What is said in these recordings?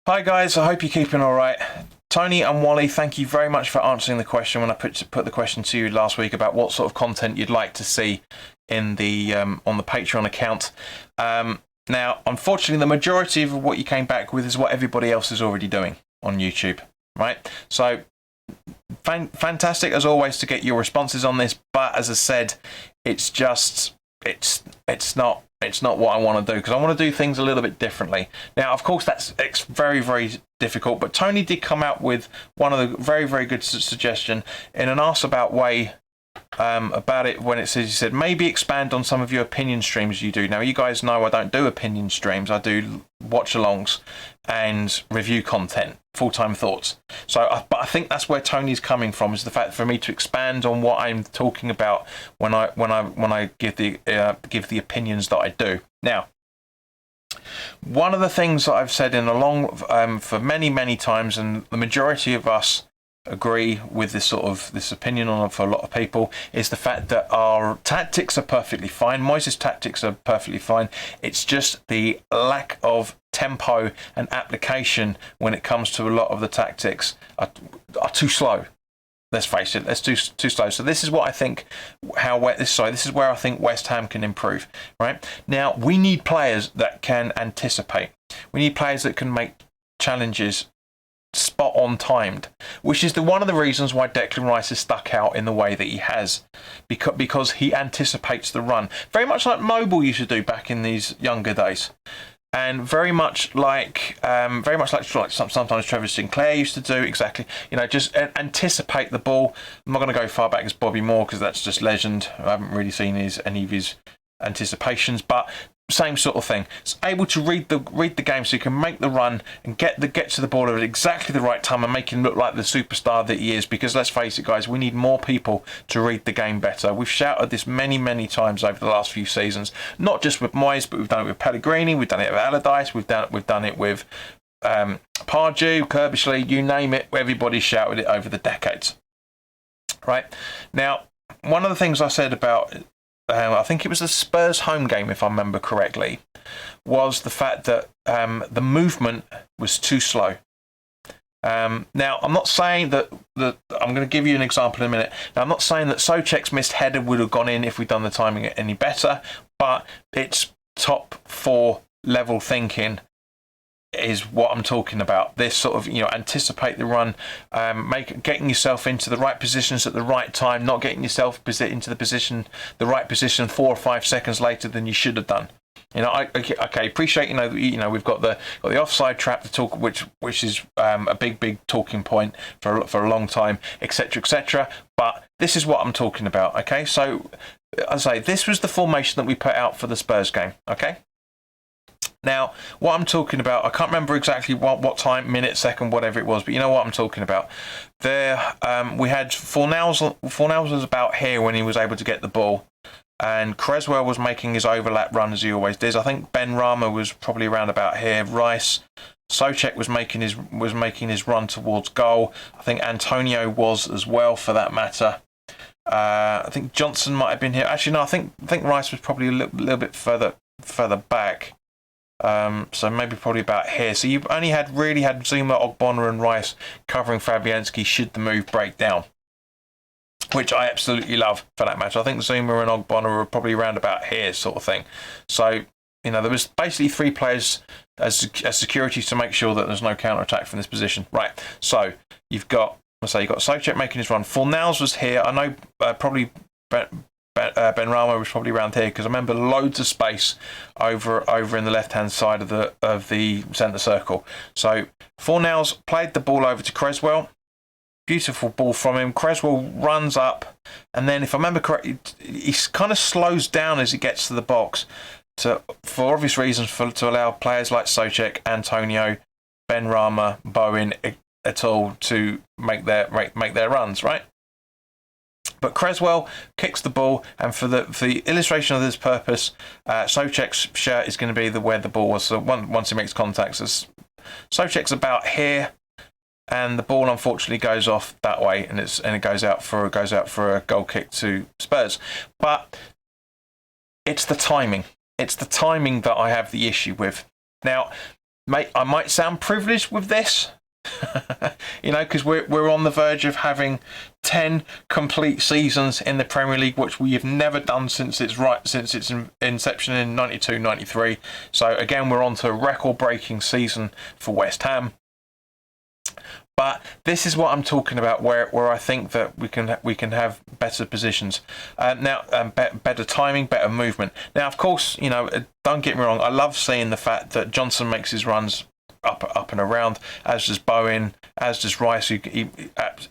Hi guys, I hope you're keeping all right. Tony and Wally, thank you very much for answering the question when I put the question to you last week about what sort of content you'd like to see in the on the Patreon account. Now, unfortunately, the majority of what you came back with is what everybody else is already doing on YouTube, right? So, fantastic as always to get your responses on this, but as I said, it's not what I want to do, because I want to do things a little bit differently. Now, of course, it's very, very difficult, but Tony did come out with one of the very, very good suggestion in an Ask About way about it, when it says, he said, maybe expand on some of your opinion streams you do. Now, you guys know I don't do opinion streams. I do watch-alongs and review content, full-time thoughts. So, but I think that's where Tony's coming from, is the fact for me to expand on what I'm talking about when I give the opinions that I do. Now, one of the things that I've said for many times, and the majority of us agree with this opinion on for a lot of people, is the fact that our tactics are perfectly fine. Moises' tactics are perfectly fine. It's just the lack of tempo and application when it comes to a lot of the tactics are too slow. Let's face it, that's too slow. So this is what I think. This is where I think West Ham can improve. Right now, we need players that can anticipate. We need players that can make challenges spot on timed, which is one of the reasons why Declan Rice has stuck out in the way that he has, because he anticipates the run, very much like Mobile used to do back in these younger days, and very much like sometimes Trevor Sinclair used to do. Exactly, just anticipate the ball. I'm not going to go far back as Bobby Moore, because that's just legend. I haven't really seen any of his anticipations, but same sort of thing. It's able to read the game, so you can make the run and get to the ball at exactly the right time and make him look like the superstar that he is. Because let's face it, guys, we need more people to read the game better. We've shouted this many times over the last few seasons, not just with Moyes, but we've done it with Pellegrini, we've done it with Allardyce, we've done it with Pardew, Kerbishley, you name it. Everybody's shouted it over the decades. Right now, one of the things I said about I think it was the Spurs home game, if I remember correctly, was the fact that the movement was too slow. Now, I'm not saying that I'm going to give you an example in a minute. Now, I'm not saying that Souček's missed header would have gone in if we'd done the timing any better, but it's top 4 level thinking is what I'm talking about. This sort of, anticipate the run, getting yourself into the right positions at the right time, not getting yourself into the right position 4 or 5 seconds later than you should have done. Appreciate we've got the offside trap to talk, which is a big talking point for a long time, etc. But this is what I'm talking about. Okay, so as I say, this was the formation that we put out for the Spurs game. Okay. Now, what I'm talking about, I can't remember exactly what time, minute, second, whatever it was, but you know what I'm talking about. There, we had Fornals was about here when he was able to get the ball, and Creswell was making his overlap run as he always does. I think Ben Rama was probably around about here. Rice, Souček was making his run towards goal. I think Antonio was as well, for that matter. I think Johnson might have been here. Actually, no, I think Rice was probably a little bit further back. So maybe probably about here. So you only had Zuma, Ogbonna and Rice covering Fabianski should the move break down, which I absolutely love for that match. I think Zuma and Ogbonna were probably around about here, sort of thing. So, there was basically 3 players as security to make sure that there's no counter-attack from this position. Right, so you've got Souček making his run. Fornals was here. I know probably Ben Rama was probably around here, because I remember loads of space over in the left-hand side of the centre circle. So Fornals played the ball over to Creswell. Beautiful ball from him. Creswell runs up, and then, if I remember correctly, he kind of slows down as he gets to the box, for obvious reasons, to allow players like Souček, Antonio, Ben Rama, Bowen et al. To make their runs, right? But Creswell kicks the ball, and for the illustration of this purpose, Souček's shirt is going to be where the ball was. So once he makes contact, Souček's about here, and the ball unfortunately goes off that way, and it goes out for a goal kick to Spurs. But it's the timing. It's the timing that I have the issue with. Now, Mate, I might sound privileged with this, you know, because we're on the verge of having 10 complete seasons in the Premier League, which we have never done since its inception in 92-93. So again, we're on to a record-breaking season for West Ham. But this is what I'm talking about, where I think that we can have better positions, better timing, better movement. Now, of course, you know, don't get me wrong. I love seeing the fact that Johnson makes his runs up and around, as does Bowen, as does Rice, who he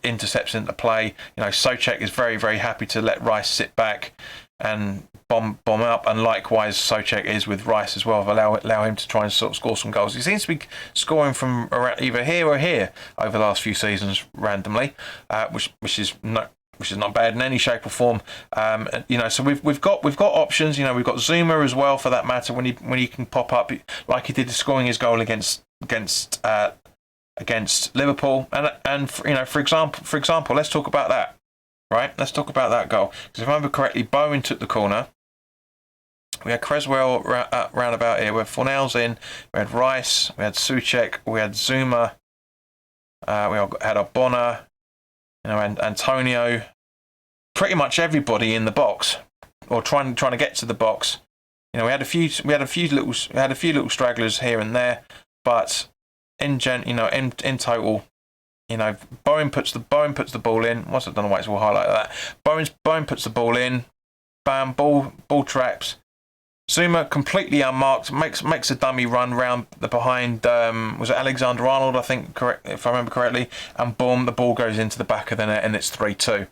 intercepts into play. You know, Souček is very, very happy to let Rice sit back and bomb up, and likewise Souček is with Rice as well. Allow him to try and sort of score some goals. He seems to be scoring from around either here or here over the last few seasons randomly, which is not bad in any shape or form. You know, so we've got options. You know, we've got Zuma as well, for that matter, when he can pop up like he did, scoring his goal against Liverpool, and you know, for example, let's talk about that. Right, let's talk about that goal. Because if I remember correctly, Bowen took the corner. We had Creswell round about here. We had Fornells in. We had Rice. We had Souček. We had Zuma. We had Obona. You know, and Antonio. Pretty much everybody in the box, or trying to get to the box. You know, we had a few little stragglers here and there, but in total. You know, Bowen puts the ball in. Once I've done the whites, we'll highlight that. Bowen puts the ball in. Bam, ball traps. Zuma completely unmarked, makes a dummy run round the behind. Was it Alexander Arnold? I think, correct, if I remember correctly. And boom, the ball goes into the back of the net, and it's 3-2.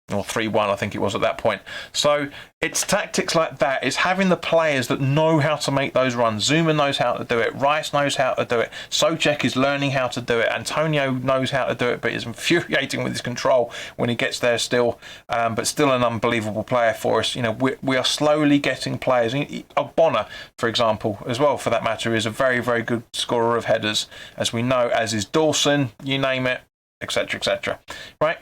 Or 3-1, I think it was at that point. So it's tactics like that. It's having the players that know how to make those runs. Zuma knows how to do it. Rice knows how to do it. Souček is learning how to do it. Antonio knows how to do it, but is infuriating with his control when he gets there still. But still an unbelievable player for us. You know, we are slowly getting players. Obona, for example, as well, for that matter, is a very, very good scorer of headers, as we know, as is Dawson, you name it, etc., etc. Right?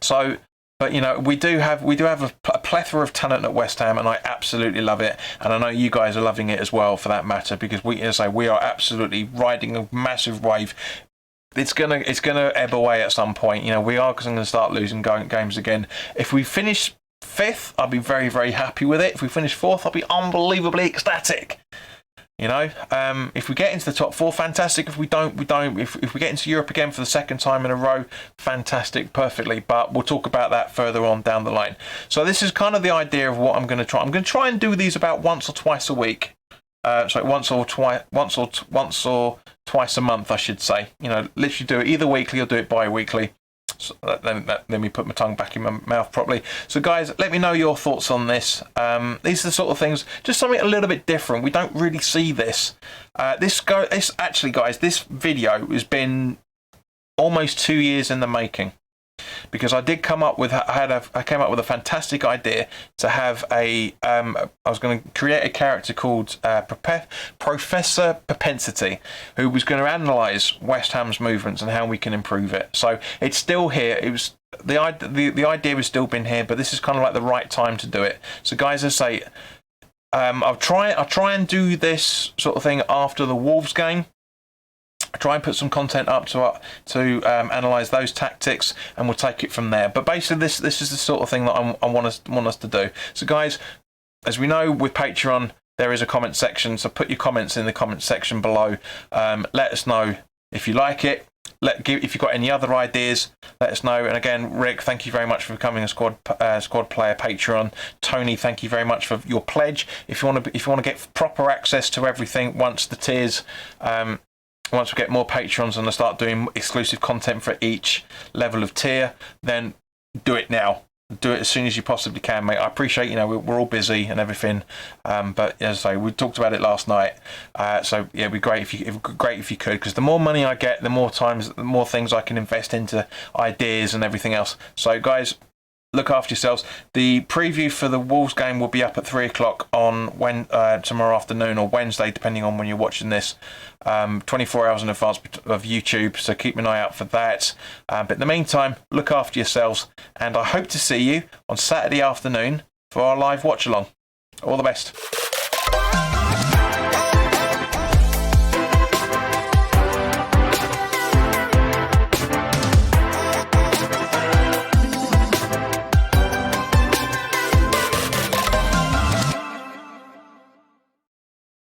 So, but you know, we do have a plethora of talent at West Ham, and I absolutely love it, and I know you guys are loving it as well, for that matter, because we are absolutely riding a massive wave. It's gonna ebb away at some point. You know, we are going to start losing games again. If we finish 5th, I'll be very, very happy with it. If we finish 4th, I'll be unbelievably ecstatic. You know, if we get into the top 4, fantastic. If we don't. If we get into Europe again for the second time in a row, fantastic, perfectly. But we'll talk about that further on down the line. So this is kind of the idea of what I'm going to try. I'm going to try and do these about once or twice a week. Once or twice a month, I should say. You know, literally do it either weekly or do it bi-weekly. So let me put my tongue back in my mouth properly. So guys, let me know your thoughts on this. These are the sort of things, just something a little bit different. We don't really see this. This video has been almost 2 years in the making, because I did come up with I came up with a fantastic idea to have I was going to create a character called Professor Propensity, who was going to analyse West Ham's movements and how we can improve it. So it's still here. It was the idea has still been here, but this is kind of like the right time to do it. So guys, as I say, I'll try and do this sort of thing after the Wolves game. Try and put some content up to analyse those tactics, and we'll take it from there. But basically, this is the sort of thing that I want us to do. So, guys, as we know with Patreon, there is a comment section. So put your comments in the comment section below. Let us know if you like it. If you've got any other ideas, let us know. And again, Rick, thank you very much for becoming a squad player Patreon. Tony, thank you very much for your pledge. If you want to get proper access to everything once the tiers. Once we get more Patrons and I start doing exclusive content for each level of tier, then do it now. Do it as soon as you possibly can, mate. I appreciate, we're all busy and everything, but as I say, we talked about it last night. So yeah, it'd be great if you could, because the more money I get, the more things I can invest into ideas and everything else. So guys, look after yourselves. The preview for the Wolves game will be up at 3 o'clock on tomorrow afternoon or Wednesday, depending on when you're watching this. 24 hours in advance of YouTube, so keep an eye out for that. But in the meantime, look after yourselves, and I hope to see you on Saturday afternoon for our live watch along. All the best.